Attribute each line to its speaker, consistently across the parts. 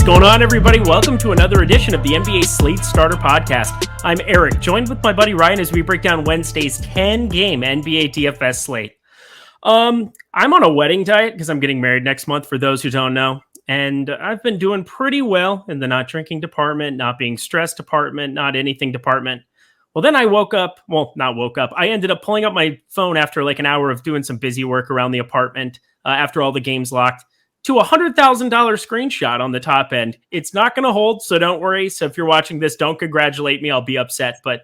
Speaker 1: going on, everybody? Welcome to another edition of the NBA Slate Starter podcast. I'm Eric, joined with my buddy Ryan as we break down Wednesday's 10-game NBA DFS slate. I'm on a wedding diet because I'm getting married next month, for those who don't know. And I've been doing pretty well in the not drinking department, not being stressed department, not anything department. Well, then I I ended up pulling up my phone after like an hour of doing some busy work around the apartment after all the games locked, to a $100,000 screenshot on the top end. It's not going to hold, so don't worry. So if you're watching this, don't congratulate me. I'll be upset. But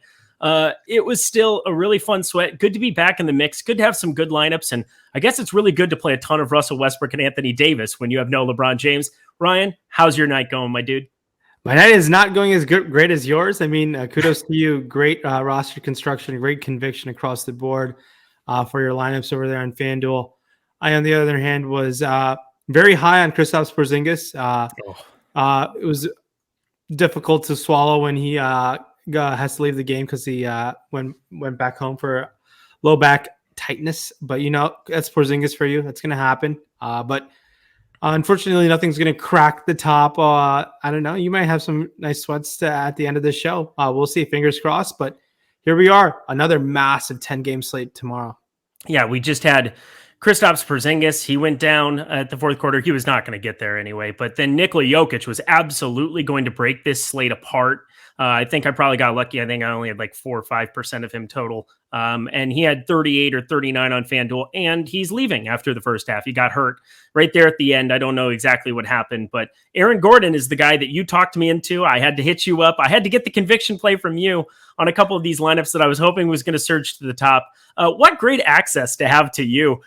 Speaker 1: it was still a really fun sweat. Good to be back in the mix. Good to have some good lineups. And I guess it's really good to play a ton of Russell Westbrook and Anthony Davis when you have no LeBron James. Ryan, how's your night going, my dude?
Speaker 2: My night is not going as great as yours. I mean, kudos to you. Great roster construction, great conviction across the board for your lineups over there on FanDuel. I, on the other hand, was very high on Kristaps Porzingis. It was difficult to swallow when he has to leave the game because he went back home for low back tightness. But, you know, that's Porzingis for you. That's going to happen. But unfortunately, nothing's going to crack the top. I don't know. You might have some nice sweats at the end of the show. We'll see. Fingers crossed. But here we are. Another massive 10-game slate tomorrow.
Speaker 1: Yeah, we just had Kristaps Porzingis. He went down at the fourth quarter. He was not going to get there anyway. But then Nikola Jokic was absolutely going to break this slate apart. I think I probably got lucky. I think I only had like 4 or 5% of him total. And he had 38 or 39 on FanDuel, and he's leaving after the first half. He got hurt right there at the end. I don't know exactly what happened, but Aaron Gordon is the guy that you talked me into. I had to hit you up. I had to get the conviction play from you on a couple of these lineups that I was hoping was going to surge to the top. What great access to have to you.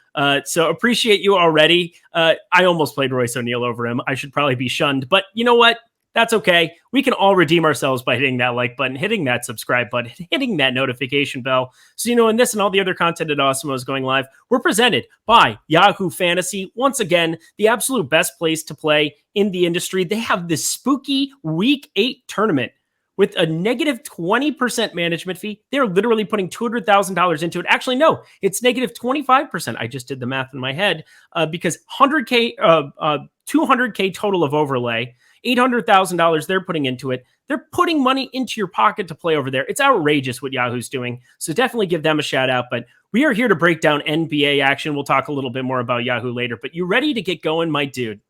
Speaker 1: So appreciate you already. I almost played Royce O'Neal over him. I should probably be shunned, but you know what? That's okay. We can all redeem ourselves by hitting that like button, hitting that subscribe button, hitting that notification bell. So, you know, and this and all the other content at Awesemo is going live. We're presented by Yahoo Fantasy. Once again, the absolute best place to play in the industry. They have this spooky Week 8 tournament with a negative 20% management fee. They're literally putting $200,000 into it. Actually, no, it's negative 25%. I just did the math in my head because 200K total of overlay. $800,000 they're putting into it. They're putting money into your pocket to play over there. It's outrageous what Yahoo's doing. So definitely give them a shout out. But we are here to break down NBA action. We'll talk a little bit more about Yahoo later. But you ready to get going, my dude?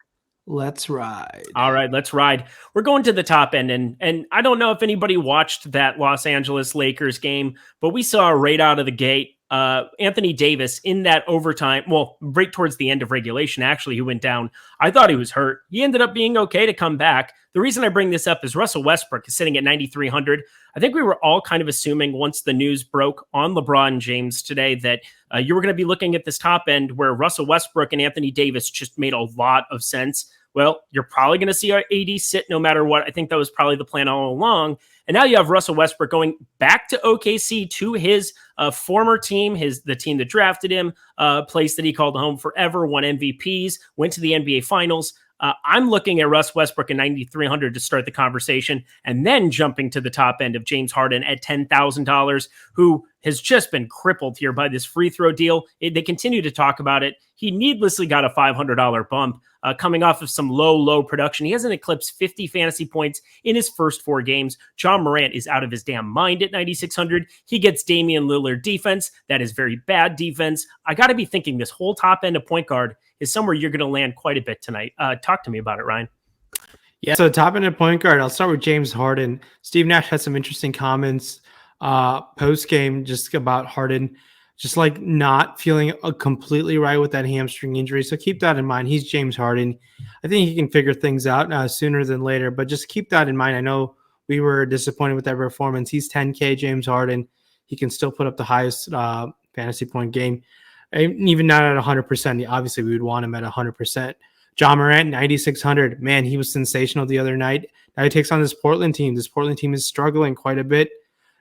Speaker 2: Let's ride.
Speaker 1: All right, let's ride. We're going to the top end. And I don't know if anybody watched that Los Angeles Lakers game, but we saw right out of the gate Anthony Davis in that overtime, right towards the end of regulation, actually, he went down. I thought he was hurt. He ended up being okay to come back. The reason I bring this up is Russell Westbrook is sitting at 9,300. I think we were all kind of assuming once the news broke on LeBron James today that you were going to be looking at this top end where Russell Westbrook and Anthony Davis just made a lot of sense. Well, you're probably going to see our AD sit no matter what. I think that was probably the plan all along. And now you have Russell Westbrook going back to OKC, to his former team, the team that drafted him, place that he called home forever, won MVPs, went to the NBA Finals. I'm looking at Russ Westbrook at 9,300 to start the conversation, and then jumping to the top end of James Harden at $10,000, who has just been crippled here by this free throw deal. They continue to talk about it. He needlessly got a $500 bump coming off of some low production. He hasn't eclipsed 50 fantasy points in his first 4 games. John Morant is out of his damn mind at 9,600. He gets Damian Lillard defense. That is very bad defense. I got to be thinking this whole top end of point guard is somewhere you're going to land quite a bit tonight. Talk to me about it, Ryan.
Speaker 2: Yeah, so top end of point guard, I'll start with James Harden. Steve Nash had some interesting comments post-game just about Harden, just like not feeling completely right with that hamstring injury. So keep that in mind. He's James Harden. I think he can figure things out sooner than later, but just keep that in mind. I know we were disappointed with that performance. He's 10K James Harden. He can still put up the highest fantasy point game. Even not at 100%. Obviously, we would want him at 100%. John Morant, 9,600. Man, he was sensational the other night. Now he takes on this Portland team. This Portland team is struggling quite a bit.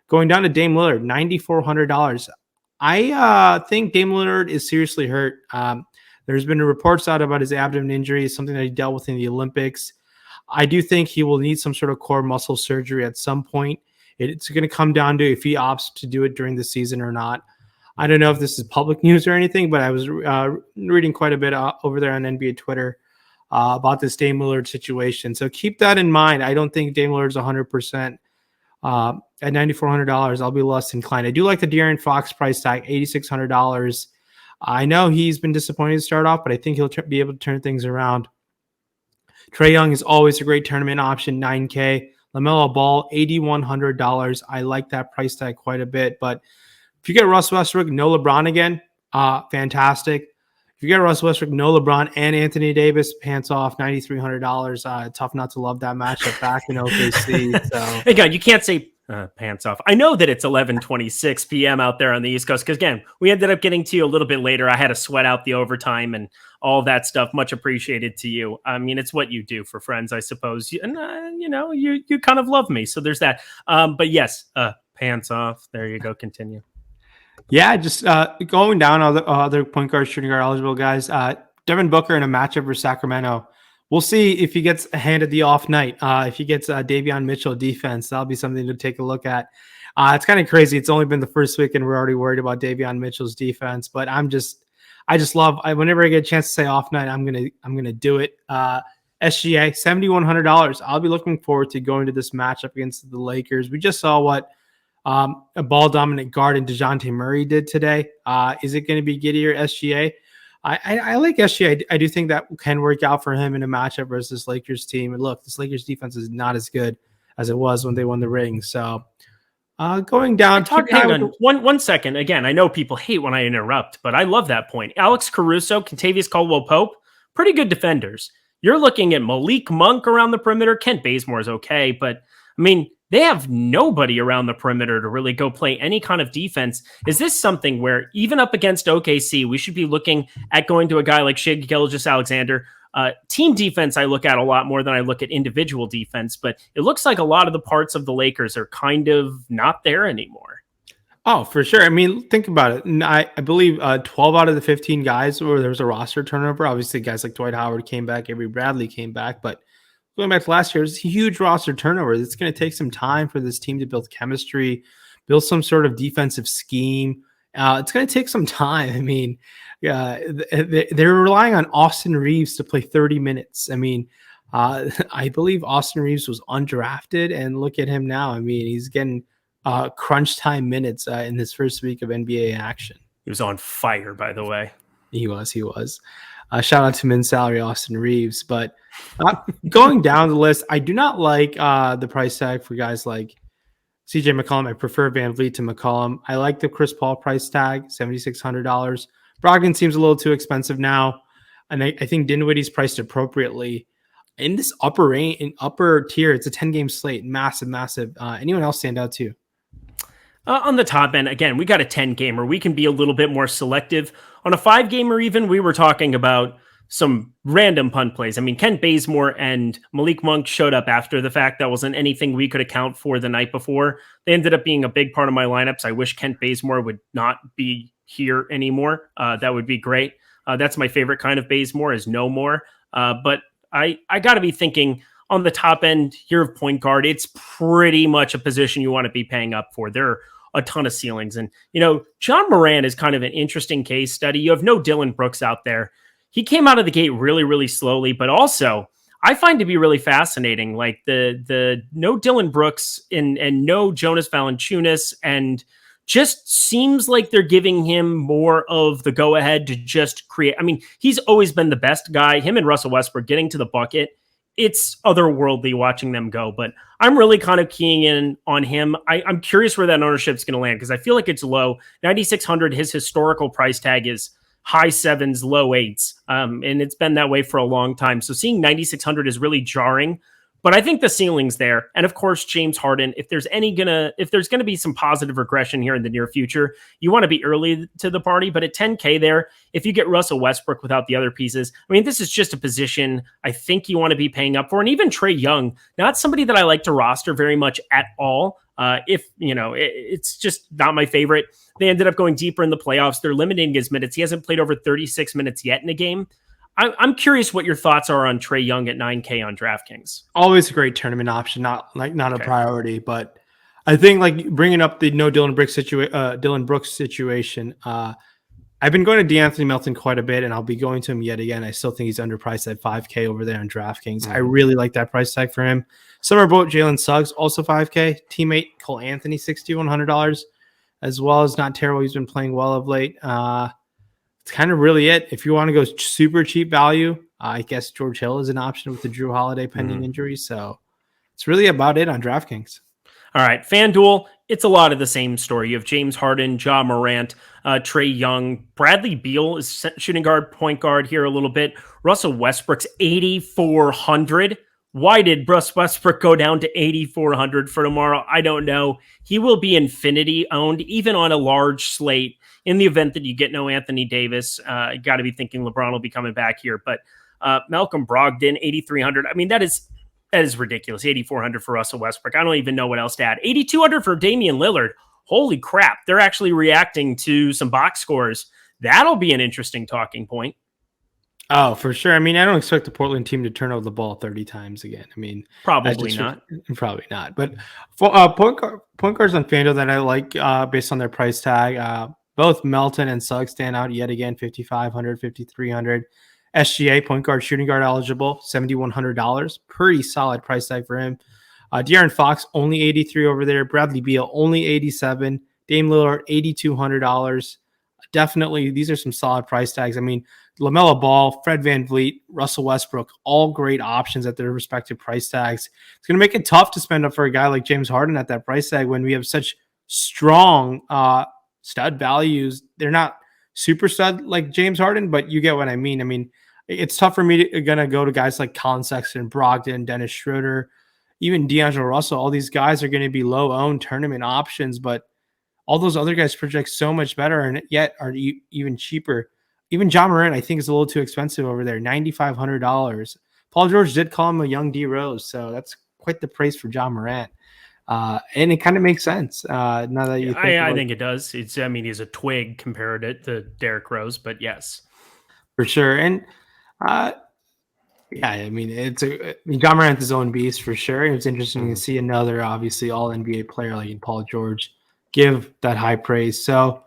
Speaker 2: Going down to Dame Lillard, $9,400. I think Dame Lillard is seriously hurt. There's been reports out about his abdomen injury, something that he dealt with in the Olympics. I do think he will need some sort of core muscle surgery at some point. It's going to come down to if he opts to do it during the season or not. I don't know if this is public news or anything, but I was reading quite a bit over there on NBA Twitter about this Dame Lillard situation. So keep that in mind. I don't think Dame Lillard's 100%. At $9,400, I'll be less inclined. I do like the De'Aaron Fox price tag, $8,600. I know he's been disappointed to start off, but I think he'll be able to turn things around. Trae Young is always a great tournament option, $9K. LaMelo Ball, $8,100. I like that price tag quite a bit. But if you get Russ Westbrook, no LeBron again, fantastic. If you get Russ Westbrook, no LeBron, and Anthony Davis, pants off, $9,300. Tough not to love that matchup back in OKC. So.
Speaker 1: Again, you can't say pants off. I know that it's 11:26 p.m. out there on the East Coast because, again, we ended up getting to you a little bit later. I had to sweat out the overtime and all that stuff. Much appreciated to you. I mean, it's what you do for friends, I suppose. And, you kind of love me. So there's that. But yes, pants off. There you go. Continue.
Speaker 2: Yeah, just going down other point guard, shooting guard eligible guys. Devin Booker in a matchup for Sacramento. We'll see if he gets handed the off night. If he gets Davion Mitchell defense, that'll be something to take a look at. It's kind of crazy. It's only been the first week, and we're already worried about Davion Mitchell's defense. But I just love. Whenever I get a chance to say off night, I'm gonna do it. SGA $7,100. I'll be looking forward to going to this matchup against the Lakers. We just saw what a ball dominant guard in DeJounte Murray did today. Is it going to be Giddey or SGA? I like SGA. I do think that can work out for him in a matchup versus this Lakers team. And look, this Lakers defense is not as good as it was when they won the ring. So going down.
Speaker 1: Hang on one second. Again, I know people hate when I interrupt, but I love that point. Alex Caruso, Kentavious Caldwell-Pope, pretty good defenders. You're looking at Malik Monk around the perimeter. Kent Bazemore is okay, but I mean, they have nobody around the perimeter to really go play any kind of defense. Is this something where even up against OKC, we should be looking at going to a guy like Shai Gilgeous-Alexander? Team defense I look at a lot more than I look at individual defense, but it looks like a lot of the parts of the Lakers are kind of not there anymore.
Speaker 2: Oh, for sure. I mean, think about it. I believe 12 out of the 15 guys where there was a roster turnover. Obviously, guys like Dwight Howard came back, Avery Bradley came back, but going back to last year, it's a huge roster turnover. It's going to take some time for this team to build chemistry, build some sort of defensive scheme. It's going to take some time. I mean, they're relying on Austin Reeves to play 30 minutes. I mean, I believe Austin Reeves was undrafted, and look at him now. I mean, he's getting crunch time minutes in this first week of NBA action.
Speaker 1: He was on fire, by the way.
Speaker 2: He was. Shout out to min salary Austin Reeves. But going down the list, I do not like the price tag for guys like CJ McCollum. I prefer Van Vliet to McCollum. I like the Chris Paul price tag, $7,600. Brogdon seems a little too expensive now. And I think Dinwiddie's priced appropriately. In this upper tier, it's a 10-game slate. Massive. Anyone else stand out too?
Speaker 1: On the top end, again, we got a 10-gamer. We can be a little bit more selective. On a 5-gamer even, we were talking about some random punt plays. I mean, Kent Bazemore and Malik Monk showed up after the fact. That wasn't anything we could account for the night before. They ended up being a big part of my lineups. I wish Kent Bazemore would not be here anymore. That would be great. That's my favorite kind of Bazemore, is no more. But I got to be thinking on the top end here of point guard, it's pretty much a position you want to be paying up for. There are a ton of ceilings. And, John Moran is kind of an interesting case study. You have no Dylan Brooks out there. He came out of the gate really, really slowly, but also I find to be really fascinating, like the no Dylan Brooks and no Jonas Valanciunas, and just seems like they're giving him more of the go-ahead to just create. I mean, he's always been the best guy. Him and Russell Westbrook getting to the bucket, it's otherworldly watching them go, but I'm really kind of keying in on him. I'm curious where that ownership is going to land because I feel like it's low. 9,600, his historical price tag is high 7s, low 8s. And it's been that way for a long time. So seeing 9,600 is really jarring, but I think the ceiling's there. And of course, James Harden, if there's going to be some positive regression here in the near future, you want to be early to the party, but at 10K there, if you get Russell Westbrook without the other pieces, I mean, this is just a position I think you want to be paying up for. And even Trae Young, not somebody that I like to roster very much at all. It's just not my favorite. They ended up going deeper in the playoffs. They're limiting his minutes. He hasn't played over 36 minutes yet in a game. I'm curious what your thoughts are on Trae Young at 9K on DraftKings.
Speaker 2: Always a great tournament option, not a priority, but I think like bringing up the no Dylan Brooks situation. I I've been going to DeAnthony Melton quite a bit, and I'll be going to him yet again. I still think he's underpriced at 5K over there on DraftKings. I really like that price tag for him. Summer boat Jalen Suggs, also 5K. Teammate Cole Anthony, $6,100, as well as not terrible. He's been playing well of late. It's kind of really it. If you want to go super cheap value, I guess George Hill is an option with the Drew Holiday pending injury. So it's really about it on DraftKings.
Speaker 1: All right, FanDuel, it's a lot of the same story. You have James Harden, Ja Morant, Trae Young, Bradley Beal is shooting guard, point guard here a little bit. Russell Westbrook's 8,400. Why did Russ Westbrook go down to 8,400 for tomorrow? I don't know. He will be infinity owned, even on a large slate. In the event that you get no Anthony Davis, you got to be thinking LeBron will be coming back here. But Malcolm Brogdon, 8,300. I mean, that is ridiculous. 8,400 for Russell Westbrook. I don't even know what else to add. 8,200 for Damian Lillard. Holy crap. They're actually reacting to some box scores. That'll be an interesting talking point.
Speaker 2: Oh, for sure. I mean, I don't expect the Portland team to turn over the ball 30 times again. I mean,
Speaker 1: probably not.
Speaker 2: But for point guards on FanDuel that I like based on their price tag, both Melton and Suggs stand out yet again, 5,500, 5,300. SGA, point guard, shooting guard eligible, $7,100. Pretty solid price tag for him. De'Aaron Fox, only 83 over there. Bradley Beal, only 87. Dame Lillard, $8,200. Definitely, these are some solid price tags. I mean, LaMelo Ball, Fred VanVleet, Russell Westbrook, all great options at their respective price tags. It's going to make it tough to spend up for a guy like James Harden at that price tag when we have such strong stud values. They're not super stud like James Harden, but you get what I mean. I mean, it's tough for me to go to guys like Colin Sexton, Brogdon, Dennis Schroeder, even D'Angelo Russell. All these guys are going to be low-owned tournament options, but all those other guys project so much better and yet are even cheaper. Even Ja Morant, I think, is a little too expensive over there, $9,500. Paul George did call him a young D Rose, so that's quite the praise for Ja Morant. And it kind of makes sense now that you think
Speaker 1: I think it does. He's a twig compared to Derrick Rose, but yes.
Speaker 2: For sure. And ja Morant's his own beast for sure. It's interesting to see another, obviously, all NBA player like Paul George give that high praise. So,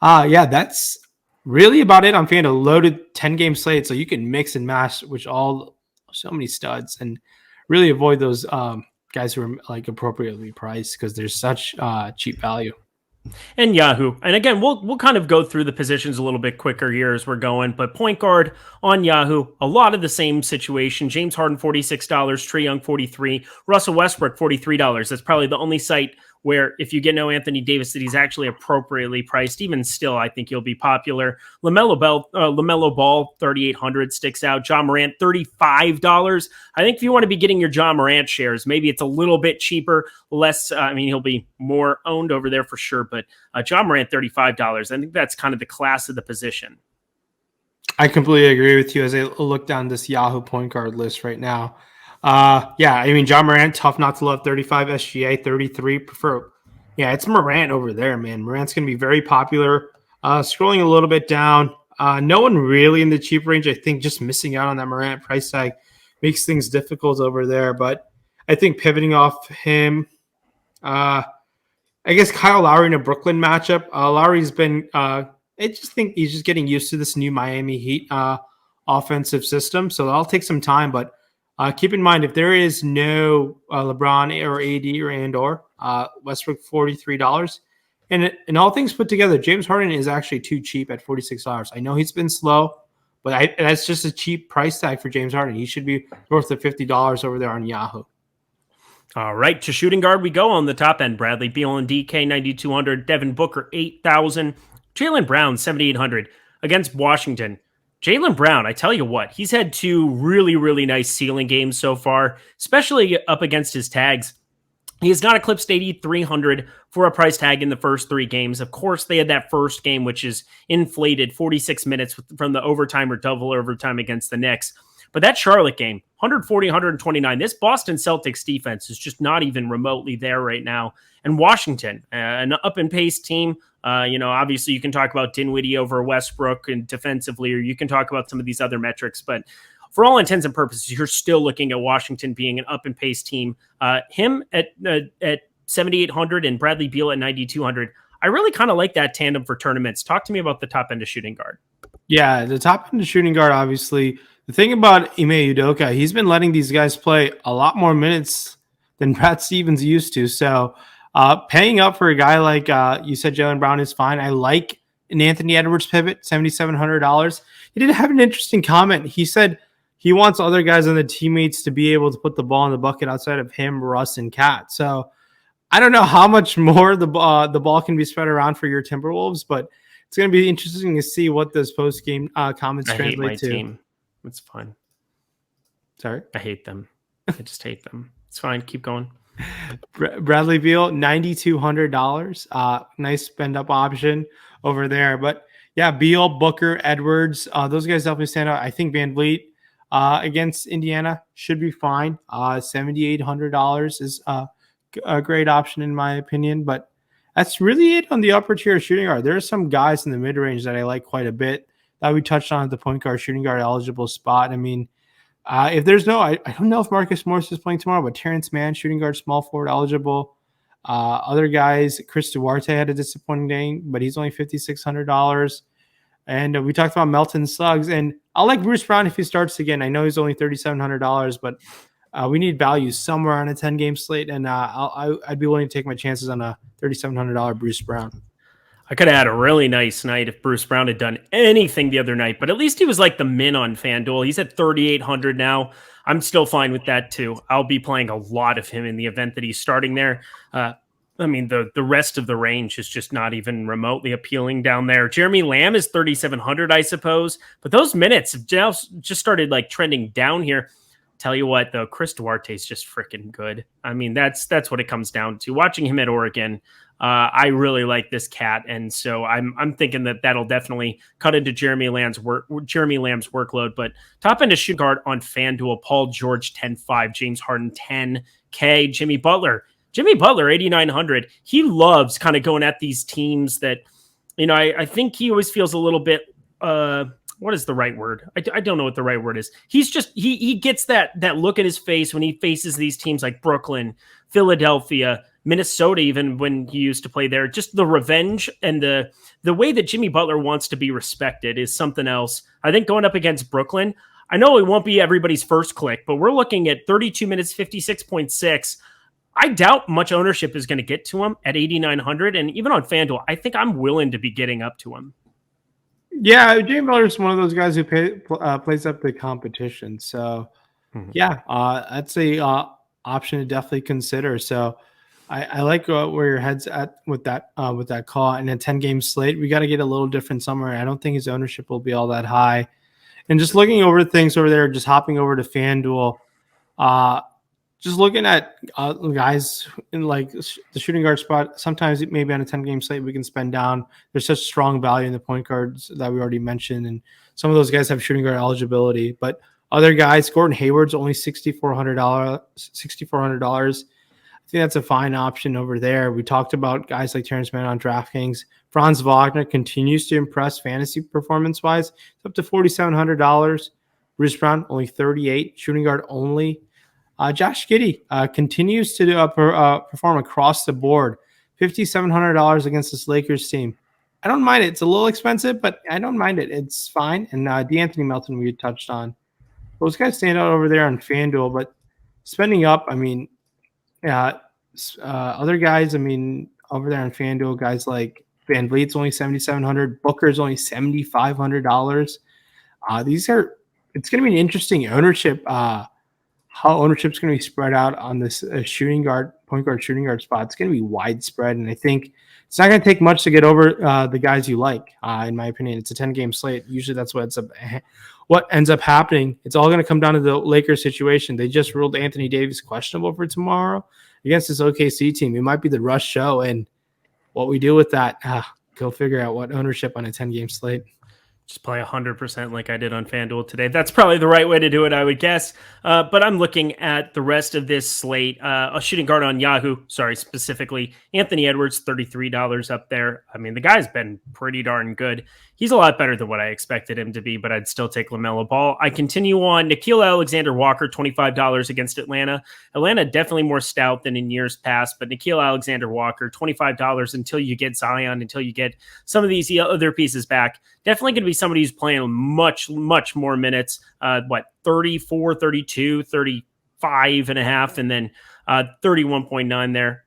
Speaker 2: that's really about it on FanDuel. Loaded 10-game slate, so you can mix and match so many studs and really avoid those guys who are like appropriately priced because there's such cheap value.
Speaker 1: And Yahoo. And again, we'll kind of go through the positions a little bit quicker here as we're going, but point guard on Yahoo, a lot of the same situation. James Harden, $46, Trae Young, $43, Russell Westbrook, $43. That's probably the only site where if you get no Anthony Davis that he's actually appropriately priced. Even still, I think he'll be popular. LaMelo Ball, 3,800 sticks out. Ja Morant, $35. I think if you want to be getting your Ja Morant shares, maybe it's a little bit cheaper, less. He'll be more owned over there for sure, but Ja Morant, $35. I think that's kind of the class of the position.
Speaker 2: I completely agree with you as I look down this Yahoo point guard list right now. Ja Morant, tough not to love, 35 SGA, 33 prefer. Yeah, it's Morant over there, man. Morant's going to be very popular. Scrolling a little bit down, no one really in the cheap range. I think just missing out on that Morant price tag makes things difficult over there. But I think pivoting off him, I guess Kyle Lowry in a Brooklyn matchup. Lowry's been, I just think he's just getting used to this new Miami Heat offensive system. So that'll take some time, but keep in mind, if there is no LeBron or AD or Westbrook, $43. And all things put together, James Harden is actually too cheap at $46. I know he's been slow, but that's just a cheap price tag for James Harden. He should be north of $50 over there on Yahoo.
Speaker 1: All right, to shooting guard we go on the top end. Bradley Beal and DK, 9,200. Devin Booker, 8,000. Jaylen Brown, 7,800 against Washington. Jaylen Brown, I tell you what, he's had two really, really nice ceiling games so far, especially up against his tags. He has not eclipsed 8,300 for a price tag in the first three games. Of course, they had that first game, which is inflated 46 minutes from the overtime or double overtime against the Knicks. But that Charlotte game, 140, 129. This Boston Celtics defense is just not even remotely there right now. And Washington, an up-and-paced team. Obviously you can talk about Dinwiddie over Westbrook and defensively, or you can talk about some of these other metrics. But for all intents and purposes, you're still looking at Washington being an up-and-paced team. Him at 7,800 and Bradley Beal at 9,200. I really kind of like that tandem for tournaments. Talk to me about the top end of shooting guard.
Speaker 2: Yeah, the top end of shooting guard, obviously. The thing about Ime Udoka, he's been letting these guys play a lot more minutes than Brad Stevens used to. So paying up for a guy like you said, Jaylen Brown is fine. I like an Anthony Edwards pivot, $7,700. He did have an interesting comment. He said he wants other guys on the teammates to be able to put the ball in the bucket outside of him, Russ, and Cat. So I don't know how much more the ball can be spread around for your Timberwolves, but it's going to be interesting to see what those post-game comments translate to.
Speaker 1: Team. It's fine.
Speaker 2: Sorry?
Speaker 1: I hate them. I just hate them. It's fine. Keep going.
Speaker 2: Bradley Beal, $9,200. Nice spend-up option over there. But, yeah, Beal, Booker, Edwards, those guys definitely stand out. I think Van Vliet against Indiana should be fine. $7,800 is a great option in my opinion. But that's really it on the upper tier shooting guard. There are some guys in the mid-range that I like quite a bit that we touched on at the point guard, shooting guard eligible spot. I mean, if there's no, I don't know if Marcus Morris is playing tomorrow, but Terrence Mann, shooting guard, small forward eligible. Other guys, Chris Duarte had a disappointing day, but he's only $5,600. And we talked about Melton Suggs, and I'll like Bruce Brown if he starts again. I know he's only $3,700, but we need value somewhere on a 10-game slate, and I'd be willing to take my chances on a $3,700 Bruce Brown.
Speaker 1: I could have had a really nice night if Bruce Brown had done anything the other night, but at least he was like the min on FanDuel. He's at 3,800 now. I'm still fine with that too. I'll be playing a lot of him in the event that he's starting there. I mean, the rest of the range is just not even remotely appealing down there. Jeremy Lamb is 3,700, I suppose, but those minutes have just started like trending down here. Tell you what, though, Chris Duarte is just freaking good. I mean, that's what it comes down to. Watching him at Oregon, I really like this cat, and so I'm thinking that that'll definitely cut into Jeremy Lamb's workload. But top end of shoot guard on FanDuel: Paul George 10.5, James Harden 10K, Jimmy Butler 8,900. He loves kind of going at these teams that, I think he always feels a little bit. What is the right word? I don't know what the right word is. He's just, he gets that look at his face when he faces these teams like Brooklyn, Philadelphia, Minnesota, even when he used to play there. Just the revenge and the way that Jimmy Butler wants to be respected is something else. I think going up against Brooklyn, I know it won't be everybody's first click, but we're looking at 32 minutes, 56.6. I doubt much ownership is going to get to him at 8,900. And even on FanDuel, I think I'm willing to be getting up to him.
Speaker 2: Yeah, Jimmy Butler is one of those guys who plays up the competition. So, yeah, that's a option to definitely consider. So, I like where your head's at with that call. And a 10-game slate, we got to get a little different somewhere. I don't think his ownership will be all that high. And just looking over things over there, just hopping over to FanDuel, just looking at guys in like the shooting guard spot, sometimes maybe on a 10-game slate we can spend down. There's such strong value in the point guards that we already mentioned, and some of those guys have shooting guard eligibility. But other guys, Gordon Hayward's only $6,400. I think that's a fine option over there. We talked about guys like Terrence Mann on DraftKings. Franz Wagner continues to impress fantasy performance-wise. It's up to $4,700. Bruce Brown, only $38,000. Shooting guard only. Josh Giddey continues to perform across the board. $5,700 against this Lakers team. I don't mind it. It's a little expensive, but I don't mind it. It's fine. And DeAnthony Melton we touched on. Those guys stand out over there on FanDuel, but spending up, I mean, other guys, I mean, over there on FanDuel, guys like Van Vliet's only $7,700. Booker's only $7,500. It's going to be an interesting ownership how ownership's going to be spread out on this point guard, shooting guard spot. It's going to be widespread, and I think it's not going to take much to get over the guys you like. In my opinion, it's a 10-game slate. Usually, that's what ends up happening. It's all going to come down to the Lakers situation. They just ruled Anthony Davis questionable for tomorrow against this OKC team. It might be the rush show, and what we do with that, go figure out what ownership on a 10-game slate.
Speaker 1: Just play 100% like I did on FanDuel today. That's probably the right way to do it, I would guess. But I'm looking at the rest of this slate. A shooting guard on Yahoo, specifically Anthony Edwards, $33 up there. I mean, the guy's been pretty darn good. He's a lot better than what I expected him to be, but I'd still take LaMelo Ball. I continue on Nickeil Alexander-Walker, $25 against Atlanta. Atlanta definitely more stout than in years past, but Nickeil Alexander-Walker, $25 until you get Zion, until you get some of these other pieces back. Definitely going to be somebody who's playing much, much more minutes, 34, 32, 35 and a half, and then 31.9 there,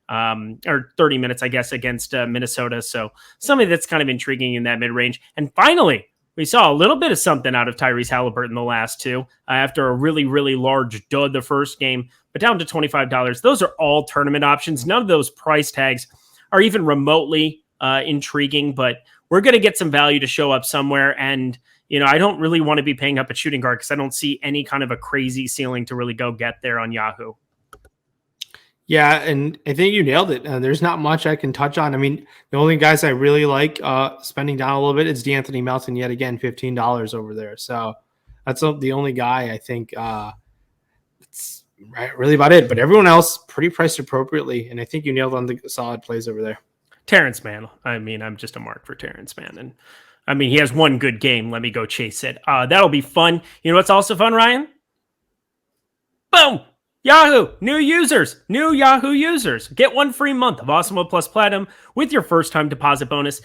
Speaker 1: or 30 minutes, I guess, against Minnesota. So somebody that's kind of intriguing in that mid-range. And finally, we saw a little bit of something out of Tyrese Halliburton the last two after a really, really large dud the first game, but down to $25. Those are all tournament options. None of those price tags are even remotely intriguing, but we're going to get some value to show up somewhere. And, I don't really want to be paying up at shooting guard because I don't see any kind of a crazy ceiling to really go get there on Yahoo.
Speaker 2: Yeah, and I think you nailed it. There's not much I can touch on. I mean, the only guys I really like spending down a little bit is DeAnthony Melton, yet again, $15 over there. So that's the only guy I think it's really about it. But everyone else pretty priced appropriately, and I think you nailed on the solid plays over there.
Speaker 1: Terrence Mann. I mean, I'm just a mark for Terrence Mann. And I mean, he has one good game. Let me go chase it. That'll be fun. You know what's also fun, Ryan? Boom! Yahoo! New Yahoo users. Get 1 free month of Awesemo Plus Platinum with your first time deposit bonus.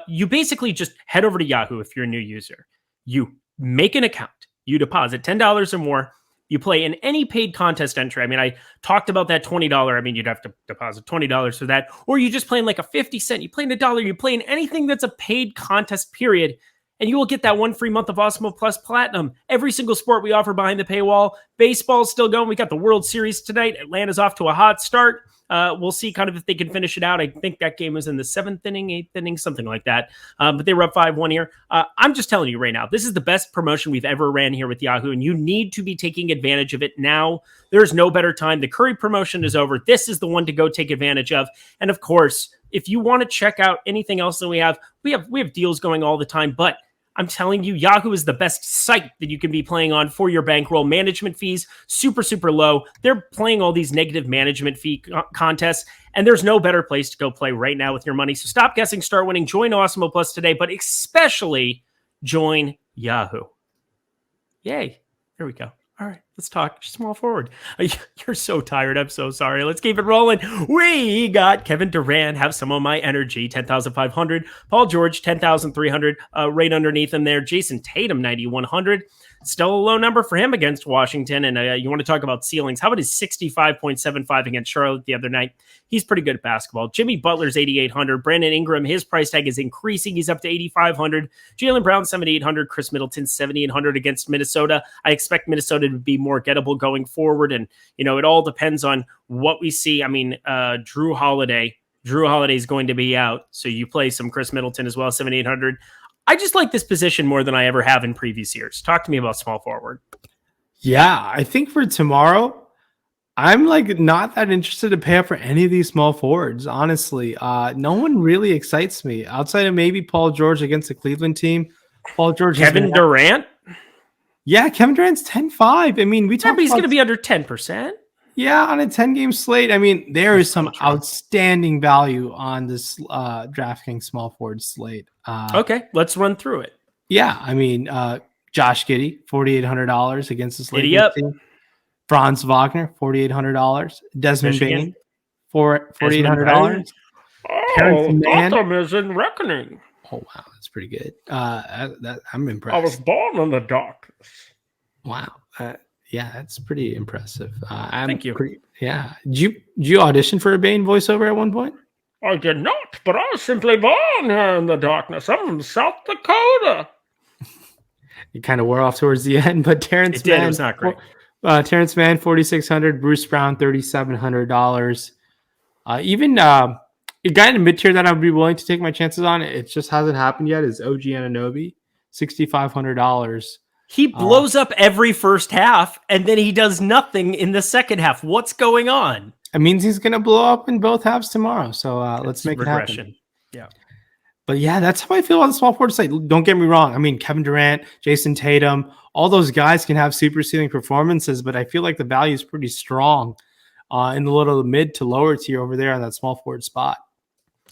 Speaker 1: You basically just head over to Yahoo if you're a new user. You make an account. You deposit $10 or more. You play in any paid contest entry. I mean, I talked about that $20. I mean, you'd have to deposit $20 for that. Or you just play in like a 50 cent. You play in $1. You play in anything that's a paid contest, period. And you will get that 1 free month of Awesemo Plus Platinum. Every single sport we offer behind the paywall. Baseball's still going. We got the World Series tonight. Atlanta's off to a hot start. We'll see kind of if they can finish it out. I think that game was in the 7th inning, 8th inning, something like that. But they were up 5-1 here. I'm just telling you right now, this is the best promotion we've ever ran here with Yahoo, and you need to be taking advantage of it now. There's no better time. The Curry promotion is over. This is the one to go take advantage of. And of course, if you want to check out anything else that we have deals going all the time, but I'm telling you, Yahoo is the best site that you can be playing on for your bankroll. Management fees, super, super low. They're playing all these negative management fee contests, and there's no better place to go play right now with your money. So stop guessing, start winning. Join Awesemo Plus today, but especially join Yahoo. Yay. There we go. All right, let's talk small forward. You're so tired. I'm so sorry. Let's keep it rolling. We got Kevin Durant, have some of my energy, 10,500. Paul George, 10,300, right underneath him there. Jason Tatum, 9,100. Still a low number for him against Washington. And you want to talk about ceilings. How about his 65.75 against Charlotte the other night? He's pretty good at basketball. Jimmy Butler's 8,800. Brandon Ingram, his price tag is increasing. He's up to 8,500. Jaylen Brown, 7,800. Chris Middleton, 7,800 against Minnesota. I expect Minnesota to be more gettable going forward. And, it all depends on what we see. I mean, Drew Holiday is going to be out. So you play some Chris Middleton as well, 7,800. I just like this position more than I ever have in previous years. Talk to me about small forward.
Speaker 2: Yeah, I think for tomorrow, I'm not that interested to pay up for any of these small forwards, honestly. No one really excites me outside of maybe Paul George against the Cleveland team. Paul George.
Speaker 1: Kevin Durant?
Speaker 2: Yeah, Kevin Durant's 10-5. I mean,
Speaker 1: he's going to be under 10%.
Speaker 2: Yeah, on a 10-game slate. I mean, there is some outstanding value on this DraftKings small forward slate.
Speaker 1: Okay, let's run through it.
Speaker 2: Yeah, I mean, Josh Giddey, $4,800 against the Lakers team. Franz Wagner, $4,800. Desmond Bain, $4,800.
Speaker 1: Terrence Mann. Gotham is in reckoning.
Speaker 2: Oh, wow, that's pretty good. I'm impressed.
Speaker 1: I was born in the darkness.
Speaker 2: Wow. Yeah, that's pretty impressive.
Speaker 1: Thank you.
Speaker 2: Yeah. Did you audition for a Bane voiceover at one point?
Speaker 1: I did not, but I was simply born here in the darkness. I'm from South Dakota.
Speaker 2: It kind of wore off towards the end, but Terrence Mann.
Speaker 1: It was not great.
Speaker 2: Terrence Mann, $4,600. Bruce Brown, $3,700. Even a guy in the mid tier that I would be willing to take my chances on, it just hasn't happened yet, is OG Anunoby, $6,500.
Speaker 1: He blows up every first half, and then he does nothing in the second half. What's going on?
Speaker 2: It means he's going to blow up in both halves tomorrow. So let's make it happen.
Speaker 1: Yeah.
Speaker 2: But yeah, that's how I feel on the small forward side. Don't get me wrong. I mean, Kevin Durant, Jason Tatum, all those guys can have super ceiling performances, but I feel like the value is pretty strong in the little mid to lower tier over there on that small forward spot.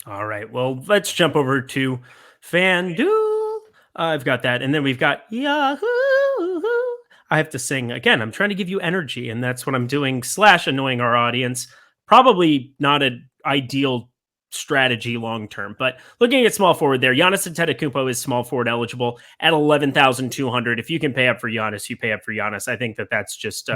Speaker 1: All right. Well, let's jump over to FanDuel. I've got that. And then we've got Yahoo. I have to sing again. I'm trying to give you energy, and that's what I'm doing, / annoying our audience. Probably not an ideal strategy long term, but looking at small forward there, Giannis Antetokounmpo is small forward eligible at 11,200. If you can pay up for Giannis, you pay up for Giannis. I think that that's just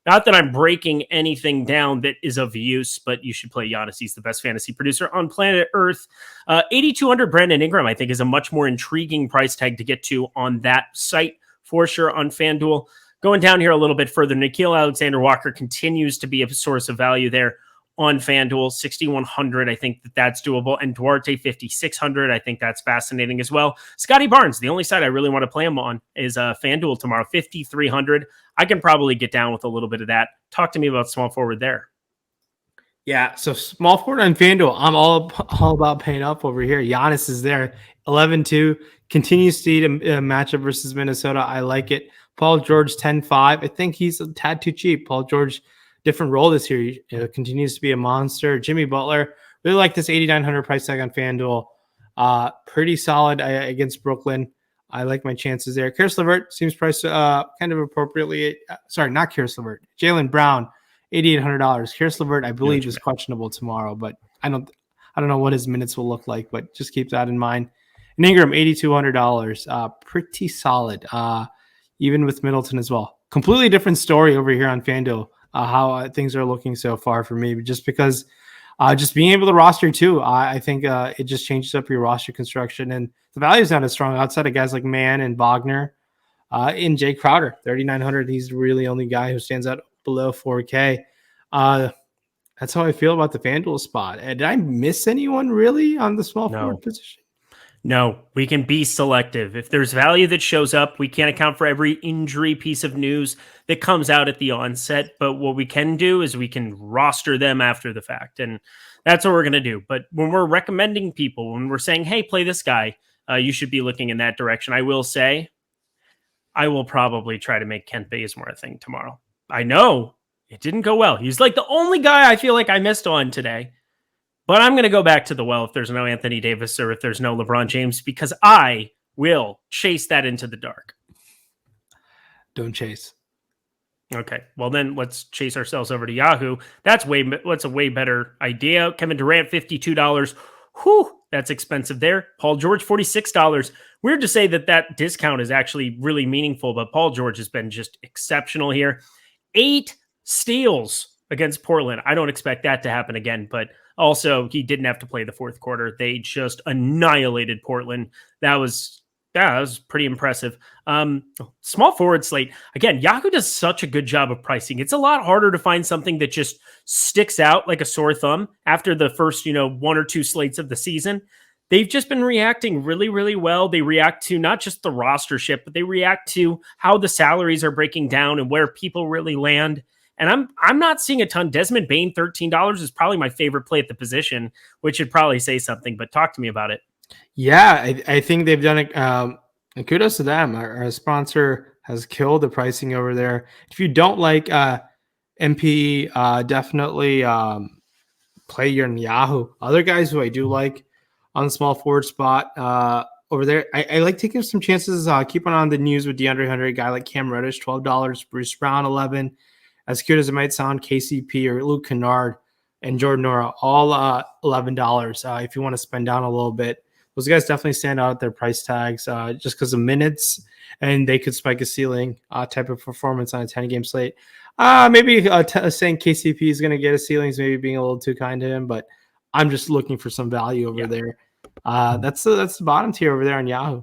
Speaker 1: not that I'm breaking anything down that is of use, but you should play Giannis. He's the best fantasy producer on planet Earth. 8,200 Brandon Ingram, I think, is a much more intriguing price tag to get to on that site for sure on FanDuel. Going down here a little bit further, Nickeil Alexander-Walker continues to be a source of value there on FanDuel. 6,100, I think that's doable. And Duarte, 5,600, I think that's fascinating as well. Scotty Barnes, the only side I really want to play him on is FanDuel tomorrow, 5,300. I can probably get down with a little bit of that. Talk to me about small forward there.
Speaker 2: Yeah, so small forward on FanDuel, I'm all about paying up over here. Giannis is there, 11-2, continues to eat a matchup versus Minnesota. I like it. Paul George, 10-5. I think he's a tad too cheap. Paul George, different role this year. He continues to be a monster. Jimmy Butler, really like this 8,900 price tag on FanDuel. Pretty solid against Brooklyn. I like my chances there. Karis LeVert seems priced kind of appropriately. Sorry, not Karis LeVert. Jaylen Brown, $8,800. Karis LeVert, I believe, is questionable tomorrow, but I don't know what his minutes will look like, but just keep that in mind. And Ingram, $8,200. Pretty solid, even with Middleton as well. Completely different story over here on FanDuel. How things are looking so far for me, just because just being able to roster too, I think it just changes up your roster construction, and the value is not as strong outside of guys like Mann and Wagner and Jay Crowder, 3,900. He's the really only guy who stands out below 4K. That's how I feel about the FanDuel spot. Did I miss anyone really on the small forward position?
Speaker 1: No, we can be selective. If there's value that shows up, we can't account for every injury piece of news that comes out at the onset. But what we can do is we can roster them after the fact. And that's what we're going to do. But when we're recommending people, when we're saying, hey, play this guy, you should be looking in that direction. I will say, I will probably try to make Kent Bazemore a thing tomorrow. I know it didn't go well. He's like the only guy I feel like I missed on today. But I'm going to go back to the well if there's no Anthony Davis or if there's no LeBron James, because I will chase that into the dark.
Speaker 2: Don't chase.
Speaker 1: Okay, well then let's chase ourselves over to Yahoo. That's a way better idea. Kevin Durant, $52. Whew, that's expensive there. Paul George, $46. Weird to say that discount is actually really meaningful, but Paul George has been just exceptional here. 8 steals against Portland. I don't expect that to happen again, but also he didn't have to play the fourth quarter. They just annihilated Portland. That was pretty impressive. Small forward slate. Again, Yahoo does such a good job of pricing. It's a lot harder to find something that just sticks out like a sore thumb after the first, 1 or 2 slates of the season. They've just been reacting really, really well. They react to not just the rostership, but they react to how the salaries are breaking down and where people really land. And I'm not seeing a ton. Desmond Bane, $13 is probably my favorite play at the position, which should probably say something, but talk to me about it.
Speaker 2: Yeah, I think they've done it. And kudos to them. Our sponsor has killed the pricing over there. If you don't like MP, definitely play your Yahoo. Other guys who I do like on the small forward spot over there, I like taking some chances. Keeping on the news with DeAndre Hunter, a guy like Cam Reddish, $12, Bruce Brown, $11. As cute as it might sound, KCP or Luke Kennard and Jordan Nora, all $11. If you want to spend down a little bit, those guys definitely stand out at their price tags just because of minutes, and they could spike a ceiling type of performance on a 10-game slate. Maybe saying KCP is going to get a ceiling is maybe being a little too kind to him, but I'm just looking for some value over there. That's the bottom tier over there on Yahoo.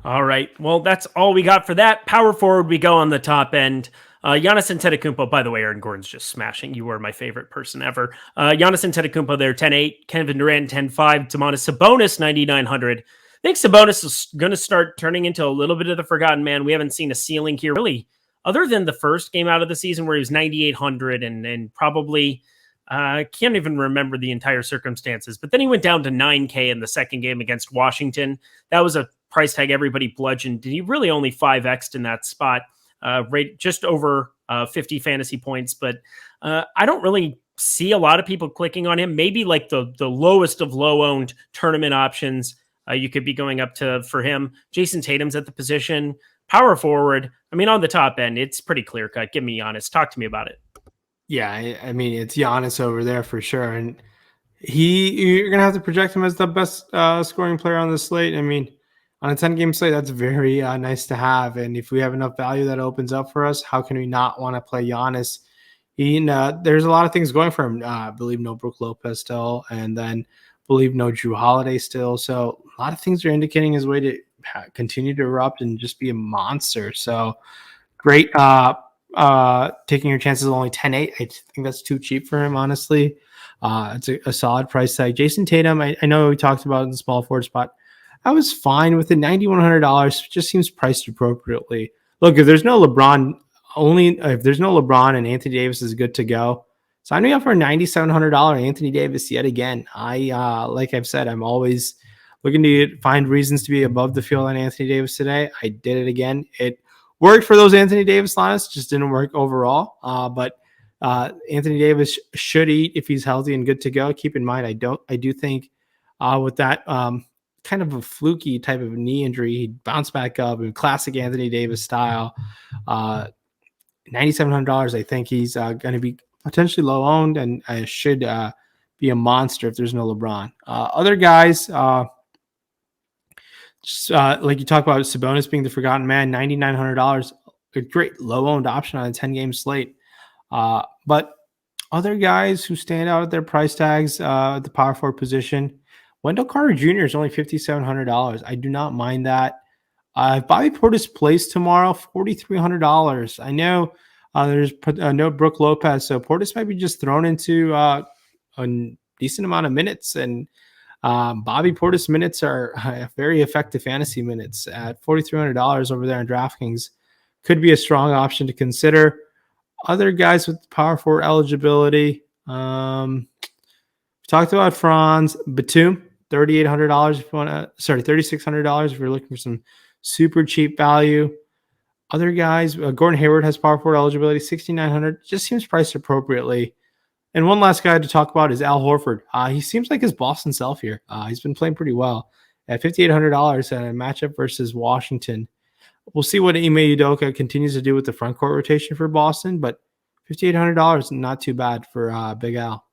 Speaker 1: All right. Well, that's all we got for that. Power forward, we go on the top end. Giannis Antetokounmpo, by the way, Aaron Gordon's just smashing. You were my favorite person ever. Giannis Antetokounmpo there, 10-8. Kevin Durant, 10-5. Domantas Sabonis, 9,900. I think Sabonis is going to start turning into a little bit of the forgotten man. We haven't seen a ceiling here, really, other than the first game out of the season where he was 9,800 and probably I can't even remember the entire circumstances, but then he went down to 9K in the second game against Washington. That was a price tag everybody bludgeoned. He really only 5x'd in that spot, rate just over 50 fantasy points. But I don't really see a lot of people clicking on him. Maybe like the lowest of low owned tournament options you could be going up to for him. Jason Tatum's at the position. Power forward. I mean, on the top end, it's pretty clear cut. Give me Giannis. Talk to me about it.
Speaker 2: Yeah, I mean, it's Giannis over there for sure. And you're going to have to project him as the best scoring player on the slate. I mean, on a 10-game slate, that's very nice to have. And if we have enough value that opens up for us, how can we not want to play Giannis? There's a lot of things going for him. I believe no Brook Lopez still, and then believe no Drew Holiday still. So a lot of things are indicating his way to continue to erupt and just be a monster. So great. Taking your chances of only 10-8. I think that's too cheap for him, honestly. It's a solid price tag. Jason Tatum, I know we talked about in the small forward spot. I was fine with it. $9,100 just seems priced appropriately. Look, if there's no LeBron, and Anthony Davis is good to go, sign me up for a $9,700 Anthony Davis yet again. Like I've said, I'm always looking to find reasons to be above the field on Anthony Davis today. I did it again. It worked for those Anthony Davis lineups, just didn't work overall. But Anthony Davis should eat if he's healthy and good to go. Keep in mind, I do think with that kind of a fluky type of knee injury, he'd bounce back up in classic Anthony Davis style. $9,700. I think he's going to be potentially low owned and should be a monster if there's no LeBron. Other guys, like you talk about Sabonis being the forgotten man, $9,900, a great low owned option on a 10-game slate. But other guys who stand out at their price tags at the power forward position, Wendell Carter Jr. is only $5,700. I do not mind that. If Bobby Portis plays tomorrow, $4,300. I know there's no Brook Lopez, so Portis might be just thrown into a decent amount of minutes. And Bobby Portis minutes are very effective fantasy minutes at $4,300 over there on DraftKings. Could be a strong option to consider. Other guys with power forward eligibility. We talked about Franz Batum, $3,600 if you want to. Sorry, $3,600 if you're looking for some super cheap value. Other guys, Gordon Hayward has power forward eligibility, $6,900. Just seems priced appropriately. And one last guy to talk about is Al Horford. He seems like his Boston self here. He's been playing pretty well at $5,800 in a matchup versus Washington. We'll see what Ime Udoka continues to do with the front court rotation for Boston, but $5,800 not too bad for Big Al.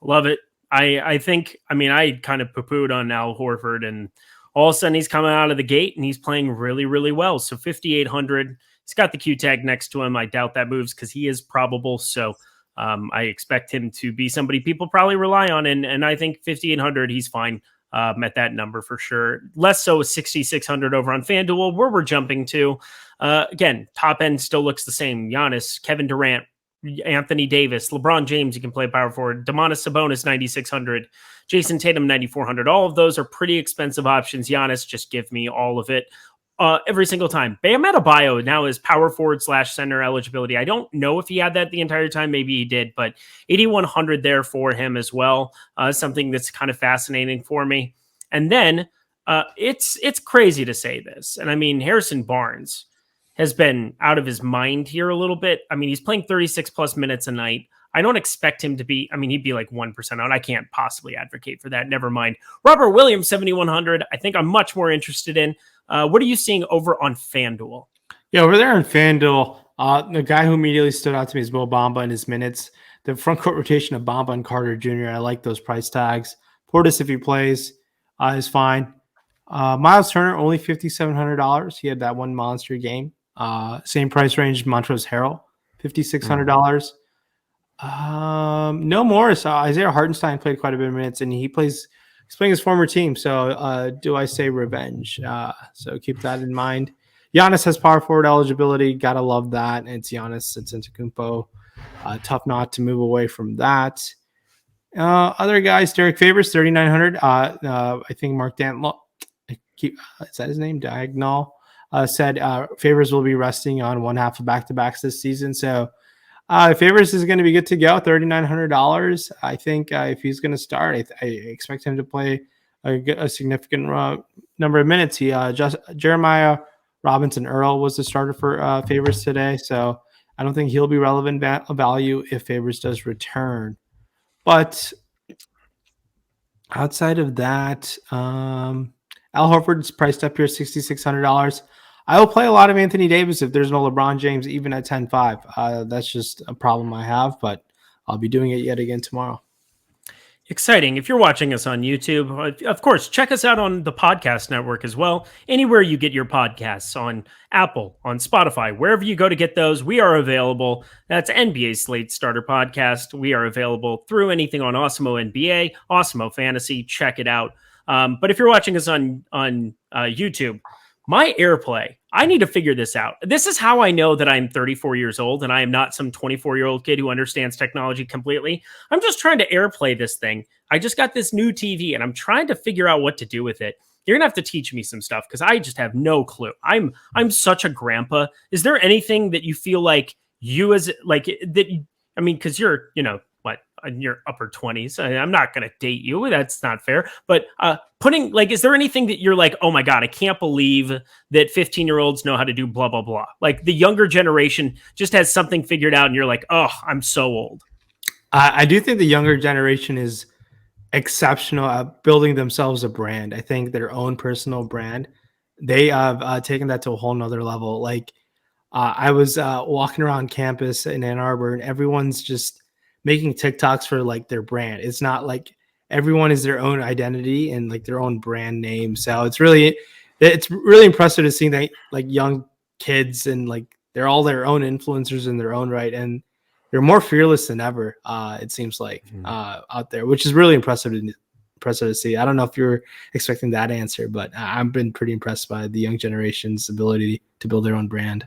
Speaker 1: Love it. I think, I kind of poo-pooed on Al Horford, and all of a sudden he's coming out of the gate and he's playing really, really well. So 5,800, he's got the Q tag next to him. I doubt that moves because he is probable. So I expect him to be somebody people probably rely on. And I think 5,800, he's fine at that number for sure. Less so 6,600 over on FanDuel, where we're jumping to. Again, top end still looks the same. Giannis, Kevin Durant, Anthony Davis, LeBron James, you can play power forward. Domantas Sabonis, 9,600. Jason Tatum, 9,400. All of those are pretty expensive options. Giannis, just give me all of it every single time. Bam Adebayo now is power forward / center eligibility. I don't know if he had that the entire time. Maybe he did, but 8,100 there for him as well. Something that's kind of fascinating for me. And then it's crazy to say this. And I mean, Harrison Barnes has been out of his mind here a little bit. I mean, he's playing 36 plus minutes a night. I don't expect him to be, he'd be like 1% out. I can't possibly advocate for that. Never mind. Robert Williams, 7,100. I think I'm much more interested in. What are you seeing over on FanDuel?
Speaker 2: Yeah, over there on FanDuel, the guy who immediately stood out to me is Mo Bamba in his minutes. The front court rotation of Bamba and Carter Jr., I like those price tags. Portis, if he plays, is fine. Miles Turner, only $5,700. He had that one monster game. Same price range, Montrezl Harrell, $5,600. No Morris. Isaiah Hartenstein played quite a bit of minutes, and he's playing his former team. So do I say revenge? So keep that in mind. Giannis has power forward eligibility. Gotta love that. And it's Giannis Antetokounmpo. Tough not to move away from that. Other guys, Derek Favors, 3,900. I think Mark Dantley, is that his name? Diagonal. Said Favors will be resting on one half of back-to-backs this season. So Favors is going to be good to go, $3,900. I think if he's going to start, I expect him to play a significant number of minutes. Jeremiah Robinson Earl was the starter for Favors today, so I don't think he'll be relevant value if Favors does return. But outside of that, Al Horford's priced up here $6,600. I will play a lot of Anthony Davis if there's no LeBron James, even at 10-5. That's just a problem I have, but I'll be doing it yet again tomorrow.
Speaker 1: Exciting. If you're watching us on YouTube, of course, check us out on the podcast network as well. Anywhere you get your podcasts, on Apple, on Spotify, wherever you go to get those, we are available. That's NBA Slate Starter Podcast. We are available through anything on Awesemo NBA, Awesemo Fantasy. Check it out. But if you're watching us on YouTube, my AirPlay, I need to figure this out. This is how I know that I'm 34 years old and I am not some 24-year-old kid who understands technology completely. I'm just trying to AirPlay this thing. I just got this new TV and I'm trying to figure out what to do with it. You're gonna have to teach me some stuff because I just have no clue. I'm such a grandpa. Is there anything that you feel like you as like that? I mean, because you're, in your upper 20s. I'm not going to date you. That's not fair. But is there anything that you're like, oh my God, I can't believe that 15-year-olds know how to do blah, blah, blah. Like the younger generation just has something figured out and you're like, oh, I'm so old.
Speaker 2: I do think the younger generation is exceptional at building themselves a brand. I think their own personal brand, they have taken that to a whole nother level. Like I was walking around campus in Ann Arbor and everyone's just making TikToks for like their brand. It's not like everyone is their own identity and like their own brand name. So it's really impressive to see that like young kids and like they're all their own influencers in their own right. And they're more fearless than ever. It seems like out there, which is really impressive to see. I don't know if you're expecting that answer, but I've been pretty impressed by the young generation's ability to build their own brand.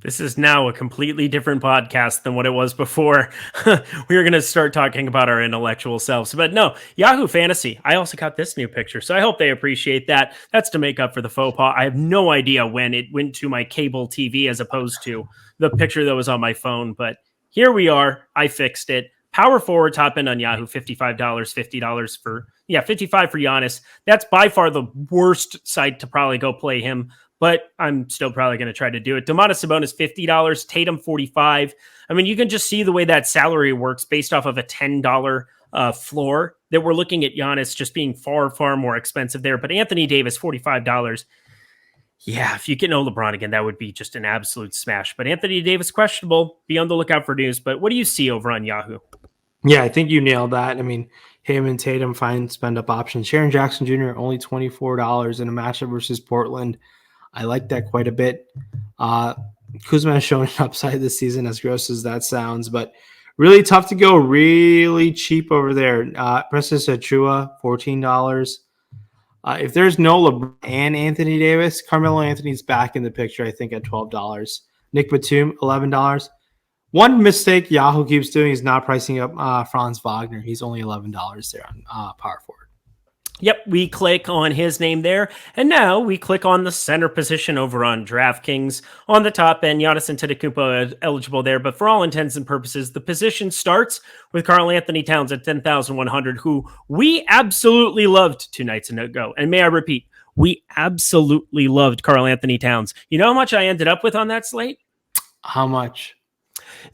Speaker 1: This is now a completely different podcast than what it was before. We were going to start talking about our intellectual selves. But no, Yahoo Fantasy. I also got this new picture, so I hope they appreciate that. That's to make up for the faux pas. I have no idea when it went to my cable TV as opposed to the picture that was on my phone. But here we are. I fixed it. Power forward, top end on Yahoo, $55, $50 for, $55 for Giannis. That's by far the worst site to probably go play him. But I'm still probably going to try to do it. Domantas Sabonis, $50. Tatum, $45. I mean, you can just see the way that salary works based off of a $10 floor that we're looking at Giannis just being far, far more expensive there. But Anthony Davis, $45. Yeah, if you get no LeBron again, that would be just an absolute smash. But Anthony Davis, questionable. Be on the lookout for news. But what do you see over on Yahoo?
Speaker 2: Yeah, I think you nailed that. I mean, him and Tatum, fine spend-up options. Sharon Jackson Jr., only $24 in a matchup versus Portland. I like that quite a bit. Kuzma has shown an upside this season, as gross as that sounds, but really tough to go really cheap over there. Precious Achua, $14. If there's no LeBron and Anthony Davis, Carmelo Anthony's back in the picture, I think, at $12. Nick Batum, $11. One mistake Yahoo keeps doing is not pricing up Franz Wagner. He's only $11 there on Power Forward.
Speaker 1: Yep, we click on his name there. And now we click on the center position over on DraftKings. On the top end, Giannis Antetokounmpo eligible there. But for all intents and purposes, the position starts with Karl Anthony Towns at 10,100, who we absolutely loved 2 nights ago. And may I repeat, we absolutely loved Karl Anthony Towns. You know how much I ended up with on that slate?
Speaker 2: How much?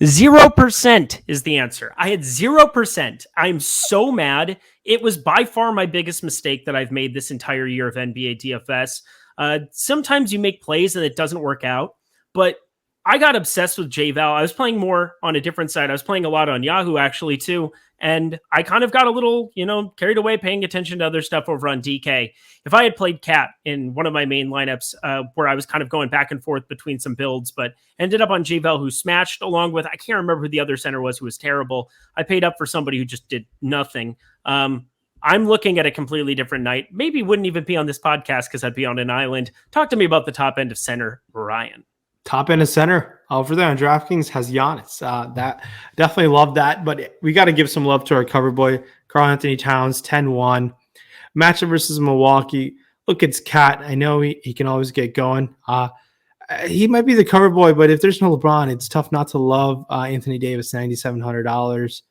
Speaker 1: 0% is the answer. I had 0%. I'm so mad. It was by far my biggest mistake that I've made this entire year of NBA DFS. Sometimes you make plays and it doesn't work out, but I got obsessed with J-Val. I was playing more on a different side. I was playing a lot on Yahoo actually too. And I kind of got a little, carried away paying attention to other stuff over on DK. If I had played Cat in one of my main lineups where I was kind of going back and forth between some builds, but ended up on J-Val, who smashed along with, I can't remember who the other center was, who was terrible. I paid up for somebody who just did nothing. I'm looking at a completely different night. Maybe wouldn't even be on this podcast because I'd be on an island. Talk to me about the top end of center, Ryan.
Speaker 2: Top end of center over there on DraftKings has Giannis. That definitely love that, but we got to give some love to our cover boy, Karl Anthony Towns, 10-1. Matchup versus Milwaukee. Look, it's Cat. I know he can always get going. he might be the cover boy, but if there's no LeBron, it's tough not to love Anthony Davis, $9,700.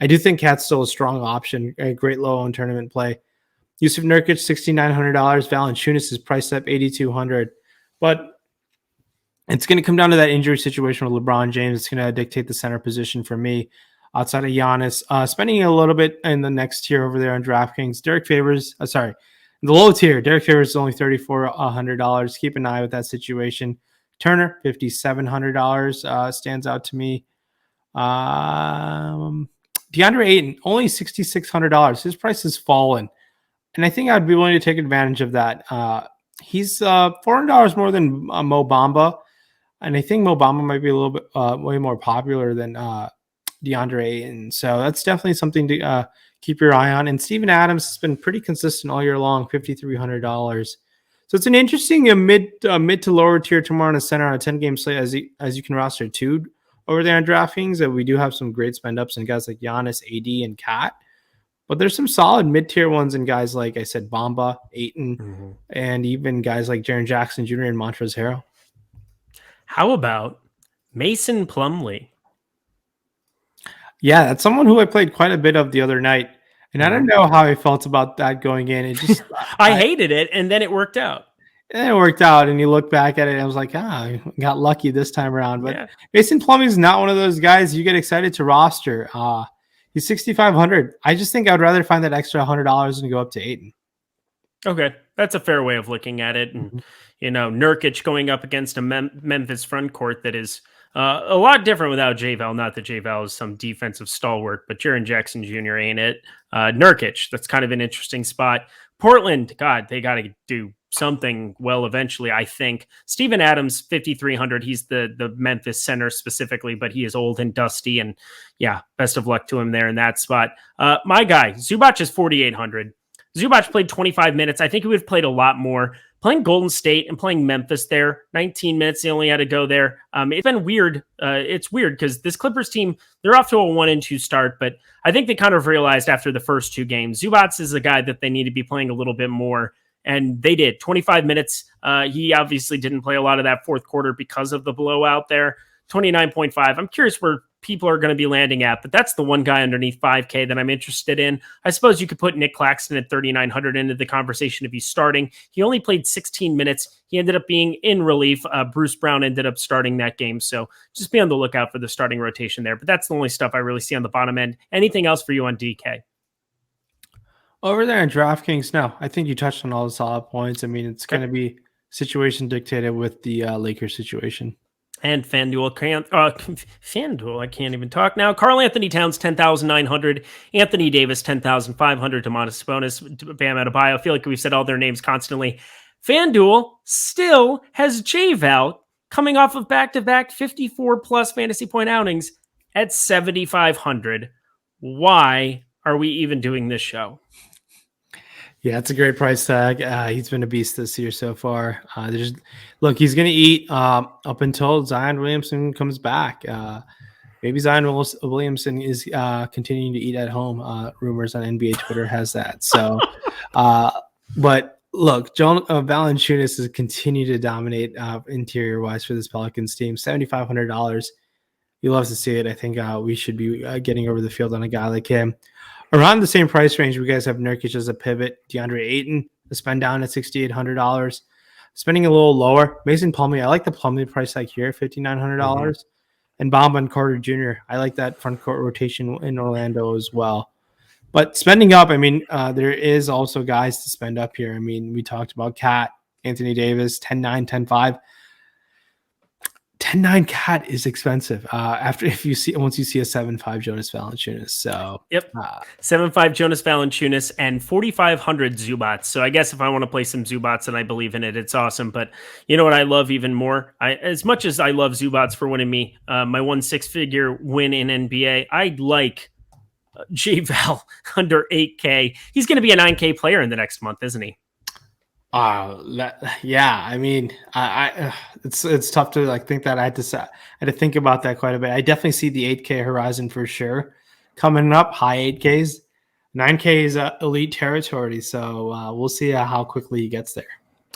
Speaker 2: I do think Cat's still a strong option, a great low on tournament play. Yusuf Nurkic, $6,900. Valanciunas is priced up $8,200. But it's going to come down to that injury situation with LeBron James. It's going to dictate the center position for me outside of Giannis. Spending a little bit in the next tier over there on DraftKings. The low tier, Derek Favors is only $3,400. Keep an eye with that situation. Turner, $5,700 stands out to me. DeAndre Ayton, only $6,600. His price has fallen, and I think I'd be willing to take advantage of that. He's $400 more than Mo Bamba, and I think Mo Bamba might be a little bit way more popular than DeAndre Ayton. So that's definitely something to keep your eye on. And Steven Adams has been pretty consistent all year long, $5,300. So it's an interesting mid to lower tier tomorrow in the center on a 10-game slate as you can roster two over there on DraftKings. And we do have some great spend ups and guys like Giannis, AD, and Kat. But there's some solid mid-tier ones and guys like I said, Bamba, Ayton, and even guys like Jaren Jackson Jr. and Montrezl Harrell.
Speaker 1: How about Mason Plumlee?
Speaker 2: Yeah, that's someone who I played quite a bit of the other night. And I don't know how I felt about that going in. It just
Speaker 1: I hated it, and then it worked out.
Speaker 2: And it worked out, and you look back at it, and I was like, I got lucky this time around. But Mason Plumlee is not one of those guys you get excited to roster. He's $6,500. I just think I'd rather find that extra $100 and go up to Ayton.
Speaker 1: Okay, that's a fair way of looking at it. And Nurkic going up against a Memphis front court that is a lot different without JaVale. Not that JaVale is some defensive stalwart, but Jaren Jackson Jr. ain't it. Nurkic, that's kind of an interesting spot. Portland, God, they got to do something well eventually, I think. Steven Adams, $5,300. He's the Memphis center specifically, but he is old and dusty. And yeah, best of luck to him there in that spot. My guy, Zubac is $4,800. Zubac played 25 minutes. I think he would have played a lot more. Playing Golden State and playing Memphis there, 19 minutes, they only had to go there. It's been weird. It's weird because this Clippers team, they're off to a 1-2 start, but I think they kind of realized after the first two games, Zubac is a guy that they need to be playing a little bit more, and they did. 25 minutes. He obviously didn't play a lot of that fourth quarter because of the blowout there. 29.5. I'm curious where people are going to be landing at, but that's the one guy underneath 5K that I'm interested in. I suppose you could put Nick Claxton at 3,900 into the conversation if he's starting. He only played 16 minutes. He ended up being in relief. Bruce Brown ended up starting that game. So just be on the lookout for the starting rotation there. But that's the only stuff I really see on the bottom end. Anything else for you on DK?
Speaker 2: Over there in DraftKings, no. I think you touched on all the solid points. I mean, it's going to be situation dictated with the Lakers situation.
Speaker 1: And FanDuel, I can't even talk now. Karl Anthony Towns, 10,900. Anthony Davis, 10,500. Domantas Sabonis, Bam Adebayo. I feel like we've said all their names constantly. FanDuel still has JaVale coming off of back-to-back 54-plus fantasy point outings at 7,500. Why are we even doing this show?
Speaker 2: Yeah, it's a great price tag. He's been a beast this year so far. Look, he's going to eat up until Zion Williamson comes back. Maybe Zion Williamson is continuing to eat at home. Rumors on NBA Twitter has that. So, but look, Valanciunas has continued to dominate interior wise for this Pelicans team. $7,500. You love to see it. I think we should be getting over the field on a guy like him. Around the same price range, we guys have Nurkic as a pivot, DeAndre Ayton, the spend down at $6,800. Spending a little lower, Mason Plumlee. I like the Plumlee price tag here, $5,900. And Bamba and Carter Jr. I like that front court rotation in Orlando as well. But spending up, I mean, there is also guys to spend up here. I mean, we talked about Kat, Anthony Davis, 10-9, 10-5. 10-9 Cat is expensive. Once you see a 7-5 Jonas Valanciunas. So
Speaker 1: 7-5 Jonas Valanciunas and 4,500 Zubats. So I guess if I want to play some Zubats and I believe in it, it's awesome. But you know what I love even more? As much as I love Zubats for winning me my 1 6-figure win in NBA, I like JaVale under 8K. He's going to be a 9K player in the next month, isn't he?
Speaker 2: Yeah. I mean, it's tough to think that. I had to think about that quite a bit. I definitely see the 8K horizon for sure coming up. High 8Ks, 9K is elite territory. So we'll see how quickly he gets there.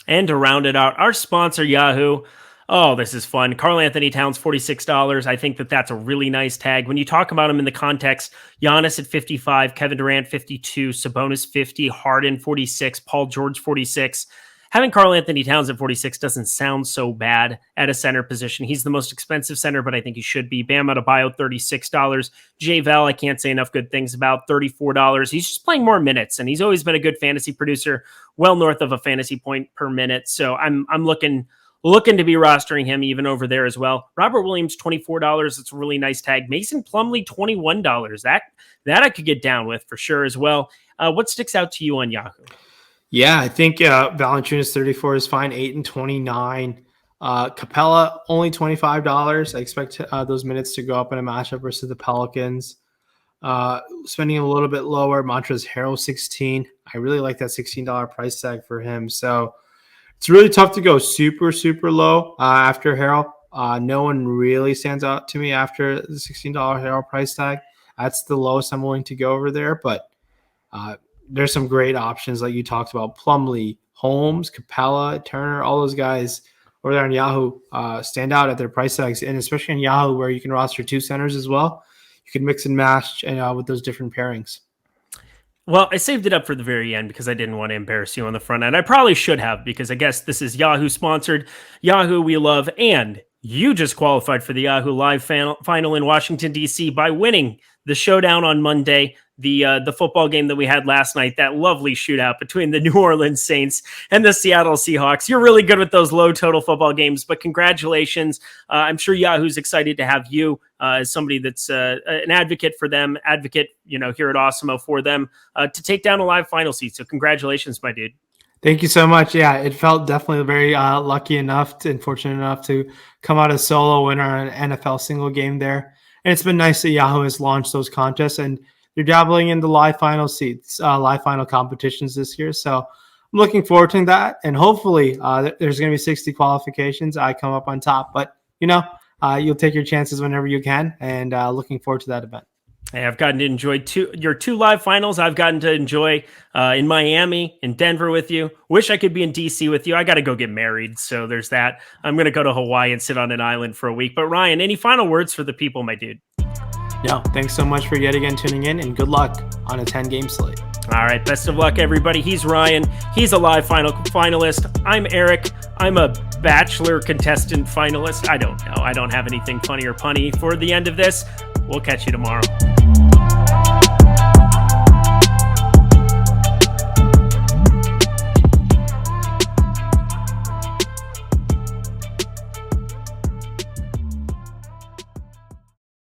Speaker 1: And to round it out, our sponsor Yahoo. Oh, this is fun. Karl Anthony Towns, $46. I think that that's a really nice tag. When you talk about him in the context, Giannis at 55, Kevin Durant 52, Sabonis 50, Harden 46, Paul George 46. Having Karl Anthony Towns at 46 doesn't sound so bad at a center position. He's the most expensive center, but I think he should be. Bam Adebayo, $36. Jay Val, I can't say enough good things about, $34. He's just playing more minutes, and he's always been a good fantasy producer, well north of a fantasy point per minute. So I'm looking to be rostering him even over there as well. Robert Williams, $24. It's a really nice tag. Mason Plumlee, $21. That I could get down with for sure as well. What sticks out to you on Yahoo?
Speaker 2: Yeah, I think Valanciunas 34 is fine. 8 and 29. Capella only $25. I expect those minutes to go up in a matchup versus the Pelicans. Spending a little bit lower. Montrezl Harrell 16. I really like that $16 price tag for him. So it's really tough to go super, super low after Harrell. No one really stands out to me after the $16 Harrell price tag. That's the lowest I'm willing to go over there. But there's some great options like you talked about. Plumlee, Holmes, Capella, Turner, all those guys over there on Yahoo stand out at their price tags. And especially on Yahoo where you can roster two centers as well. You can mix and match with those different pairings.
Speaker 1: Well, I saved it up for the very end because I didn't want to embarrass you on the front end. I probably should have, because I guess this is Yahoo sponsored. Yahoo we love, and you just qualified for the Yahoo Live final in Washington, D.C. by winning the showdown on Monday, the football game that we had last night, that lovely shootout between the New Orleans Saints and the Seattle Seahawks. You're really good with those low total football games, but congratulations. I'm sure Yahoo's excited to have you as somebody that's an advocate for them, here at Awesemo for them to take down a live final seat. So congratulations, my dude.
Speaker 2: Thank you so much. Yeah, it felt definitely very lucky enough and fortunate enough to come out as solo winner on an NFL single game there. And it's been nice that Yahoo has launched those contests, and you're dabbling in the live final seats, live final competitions this year. So I'm looking forward to that. And hopefully there's going to be 60 qualifications. I come up on top, but you'll take your chances whenever you can, and looking forward to that event.
Speaker 1: Hey, I've gotten to enjoy your two live finals. I've gotten to enjoy in Miami, in Denver with you. Wish I could be in DC with you. I got to go get married, so there's that. I'm going to go to Hawaii and sit on an island for a week. But Ryan, any final words for the people, my dude?
Speaker 2: No, thanks so much for yet again tuning in, and good luck on a 10-game slate.
Speaker 1: All right, best of luck, everybody. He's Ryan. He's a live finalist. I'm Eric. I'm a Bachelor contestant finalist. I don't know. I don't have anything funny or punny for the end of this. We'll catch you tomorrow.